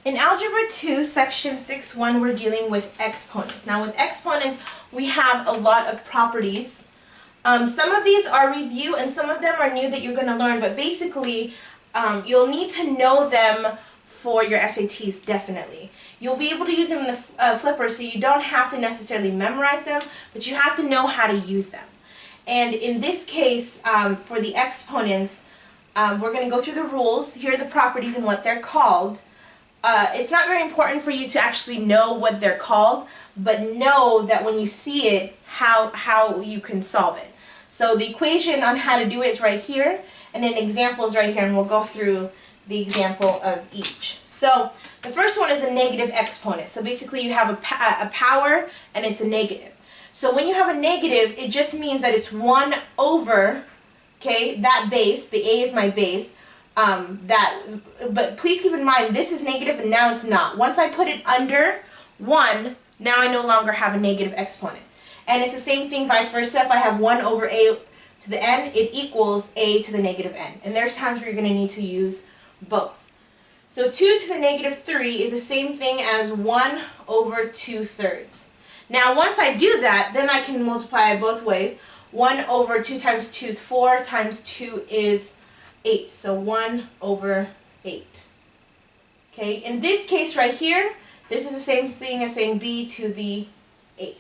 In Algebra 2, Section 6.1, we're dealing with exponents. Now with exponents, we have a lot of properties. Some of these are review and some of them are new that you're going to learn, but basically you'll need to know them for your SATs, definitely. You'll be able to use them in the flipper, so you don't have to necessarily memorize them, but you have to know how to use them. And in this case, for the exponents, we're going to go through the rules. Here are the properties and what they're called. It's not very important for you to actually know what they're called, but know that when you see it, how you can solve it. So the equation on how to do it is right here, and then examples right here, and we'll go through the example of each. So the first one is a negative exponent. So basically you have a power and it's a negative. So when you have a negative, it just means that it's 1 over, okay, that base, the a is my base, but please keep in mind this is negative and now it's not. Once I put it under 1, now I no longer have a negative exponent. And it's the same thing vice versa. If I have 1 over a to the n, it equals a to the negative n. And there's times where you're going to need to use both. So 2 to the negative 3 is the same thing as 1 over 2/3. Now once I do that, then I can multiply it both ways. 1 over 2 times 2 is 4, times 2 is 8. So 1 over 8. Okay, in this case right here, this is the same thing as saying b to the 8th.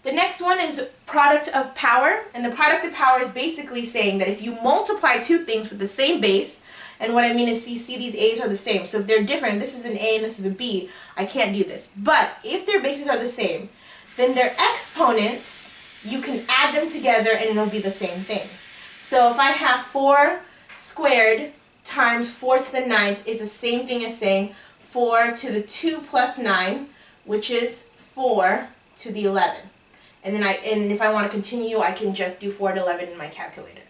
The next one is product of power, and the product of power is basically saying that if you multiply two things with the same base, and what I mean is see these a's are the same, so if they're different, this is an a and this is a b, I can't do this. But if their bases are the same, then their exponents, you can add them together and it'll be the same thing. So if I have 4 squared times 4 to the 9th, it's the same thing as saying 4 to the 2 plus 9, which is 4 to the 11. And then if I want to continue, I can just do 4 to 11 in my calculator.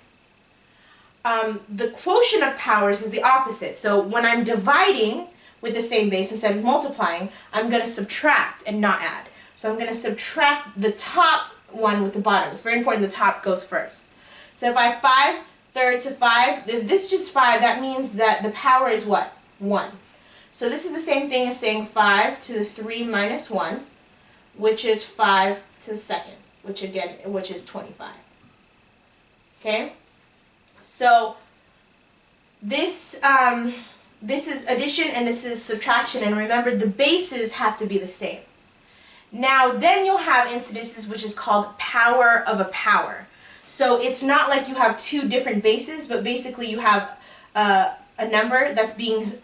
The quotient of powers is the opposite. So when I'm dividing with the same base instead of multiplying, I'm going to subtract and not add. So I'm going to subtract the top one with the bottom. It's very important the top goes first. So if I have 5 thirds to 5, if this is just 5, that means that the power is what? 1. So this is the same thing as saying 5 to the 3 minus 1, which is 5 to the 2nd, which is 25. Okay? So this is addition and this is subtraction, and remember the bases have to be the same. Now then you'll have incidences which is called power of a power. So it's not like you have two different bases, but basically you have a number that's being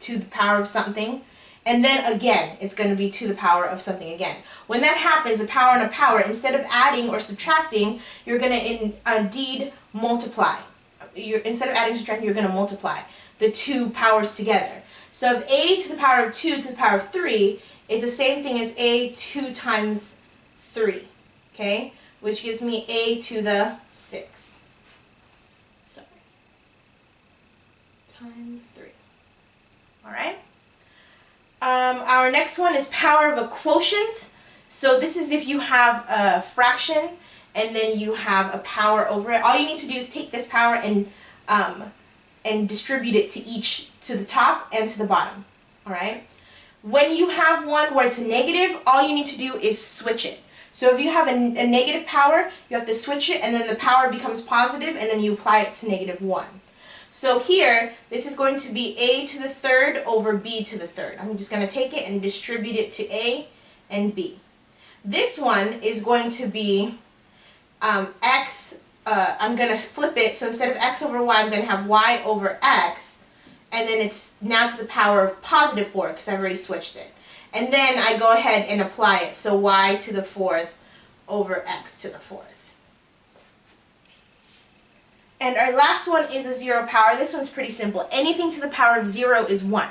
to the power of something, and then again it's going to be to the power of something again. When that happens, a power and a power, instead of adding or subtracting, you're going to indeed multiply. Instead of adding or subtracting, you're going to multiply the two powers together. So if a to the power of 2 to the power of 3 is the same thing as a 2 times 3, okay? Which gives me a to the 6. Sorry. Times 3. Alright? Our next one is power of a quotient. So this is if you have a fraction and then you have a power over it. All you need to do is take this power and distribute it to the top and to the bottom. Alright? When you have one where it's a negative, all you need to do is switch it. So if you have a negative power, you have to switch it, and then the power becomes positive, and then you apply it to negative 1. So here, this is going to be a to the 3rd over b to the 3rd. I'm just going to take it and distribute it to a and b. This one is going to be x, I'm going to flip it, so instead of x over y, I'm going to have y over x, and then it's now to the power of positive 4, because I've already switched it. And then I go ahead and apply it, so y to the 4th over x to the 4th. And our last one is a 0 power. This one's pretty simple. Anything to the power of 0 is 1.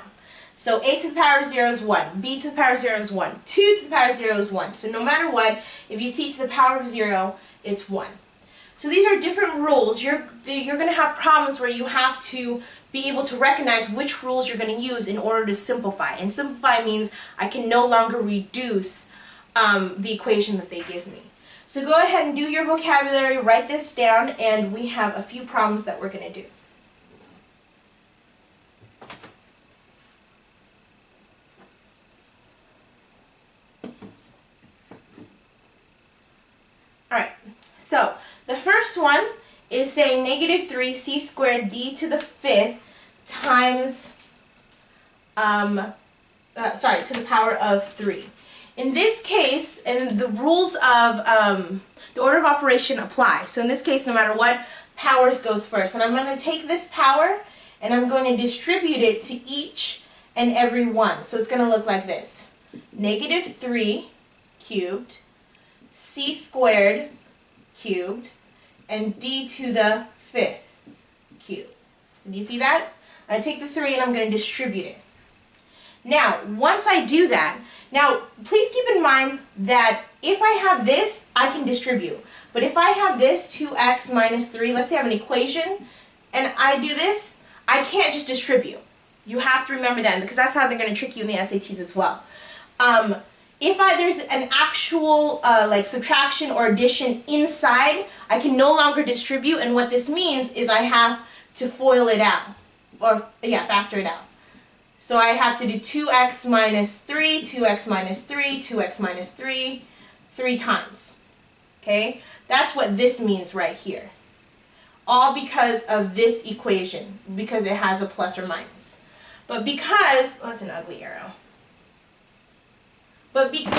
So a to the power of 0 is 1, b to the power of 0 is 1, 2 to the power of 0 is 1. So no matter what, if you see to the power of 0, it's 1. So these are different rules. You're going to have problems where you have to be able to recognize which rules you're going to use in order to simplify. And simplify means I can no longer reduce the equation that they give me. So go ahead and do your vocabulary, write this down, and we have a few problems that we're going to do. So the first one is saying negative 3 c squared d to the 5th times, to the power of 3. In this case, and the rules of the order of operation apply. So in this case, no matter what, powers goes first. And I'm going to take this power and I'm going to distribute it to each and every one. So it's going to look like this. Negative 3 cubed, c squared cubed, and d to the 5th cubed. So do you see that? I take the 3 and I'm going to distribute it. Now, once I do that, now please keep in mind that if I have this, I can distribute. But if I have this 2x minus 3, let's say I have an equation, and I do this, I can't just distribute. You have to remember that, because that's how they're going to trick you in the SATs as well. If there's an actual like subtraction or addition inside, I can no longer distribute, and what this means is I have to FOIL it out, or factor it out. So I have to do 2x minus 3, 2x minus 3, 2x minus 3, 3 times. Okay? That's what this means right here. All because of this equation, because it has a plus or minus. But because, oh, that's an ugly arrow. But because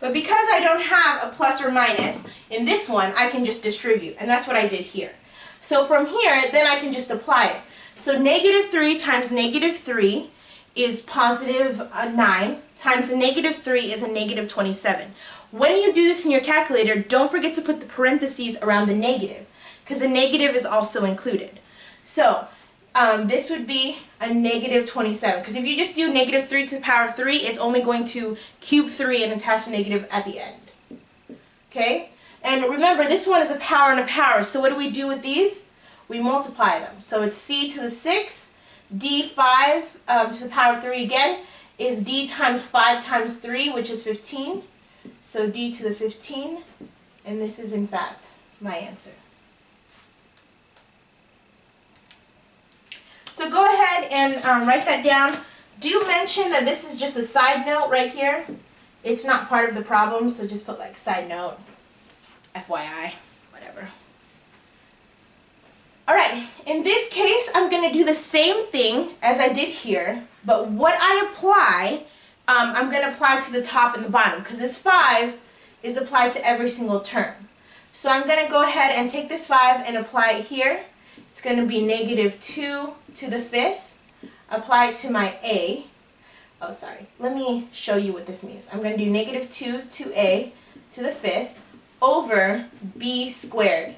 I don't have a plus or minus in this one, I can just distribute. And that's what I did here. So from here, then I can just apply it. So negative 3 times negative 3 is positive 9, times the negative 3 is a negative 27. When you do this in your calculator, don't forget to put the parentheses around the negative, because the negative is also included. So this would be a negative 27, because if you just do negative 3 to the power of 3, it's only going to cube 3 and attach a negative at the end. Okay? And remember, this one is a power and a power, so what do we do with these? We multiply them. So it's c to the 6th, d5 to the power of 3 again is d times 5 times 3, which is 15. So d to the 15, and this is in fact my answer. So go ahead and write that down. Do mention that this is just a side note right here. It's not part of the problem, so just put like side note, FYI, whatever. Alright, in this case, I'm going to do the same thing as I did here, but what I apply, I'm going to apply to the top and the bottom, because this 5 is applied to every single term. So I'm going to go ahead and take this 5 and apply it here. It's going to be negative 2 to the 5th. Apply it to my a. Oh, sorry. Let me show you what this means. I'm going to do negative 2 to a to the 5th over b squared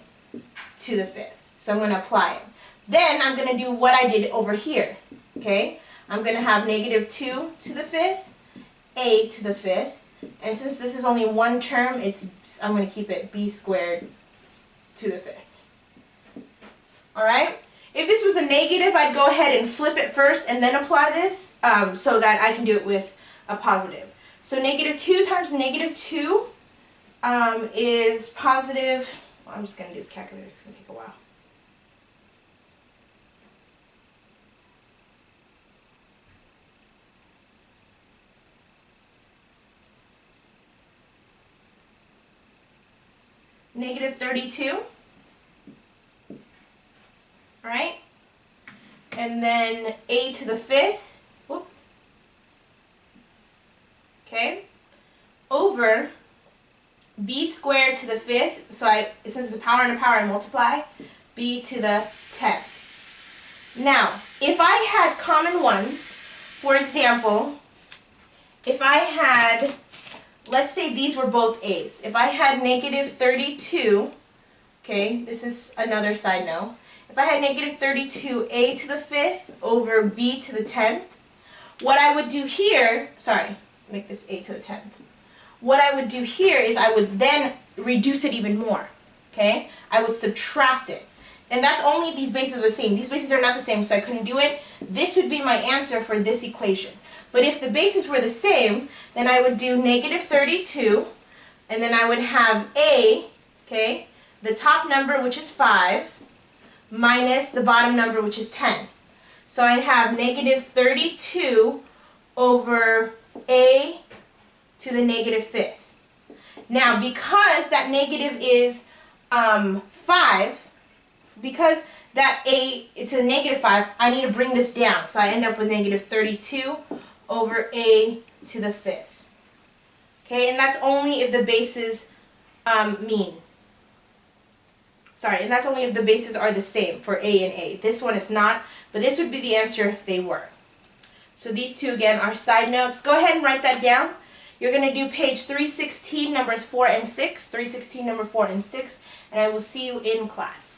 to the 5th. So I'm going to apply it. Then I'm going to do what I did over here. Okay? I'm going to have negative 2 to the 5th, a to the 5th. And since this is only one term, I'm going to keep it b squared to the 5th. Alright? If this was a negative, I'd go ahead and flip it first and then apply this so that I can do it with a positive. So negative 2 times negative 2 is positive. Well, I'm just going to do this calculator. It's going to take a while. Negative 32. Alright? And then a to the 5th. Whoops. Okay? Over b squared to the 5th. So since it's a power and a power, I multiply. B to the 10th. Now, if I had common ones, for example, if I had, let's say these were both a's. If I had negative 32, okay, this is another side note. If I had negative 32 a to the 5th over b to the 10th, what I would do here, sorry, make this a to the 10th. What I would do here is I would then reduce it even more, okay? I would subtract it. And that's only if these bases are the same. These bases are not the same, so I couldn't do it. This would be my answer for this equation. But if the bases were the same, then I would do negative 32, and then I would have a, okay, the top number, which is 5, minus the bottom number, which is 10. So I'd have negative 32 over a to the negative 5th. Now, because that negative is 5, because that a, it's a negative 5, I need to bring this down. So I end up with negative 32 over a to the 5th. Okay, and that's only if the bases mean. Sorry, and that's only if the bases are the same for a and a. This one is not, but this would be the answer if they were. So these two, again, are side notes. Go ahead and write that down. You're going to do page 316, numbers 4 and 6. 316, number 4 and 6. And I will see you in class.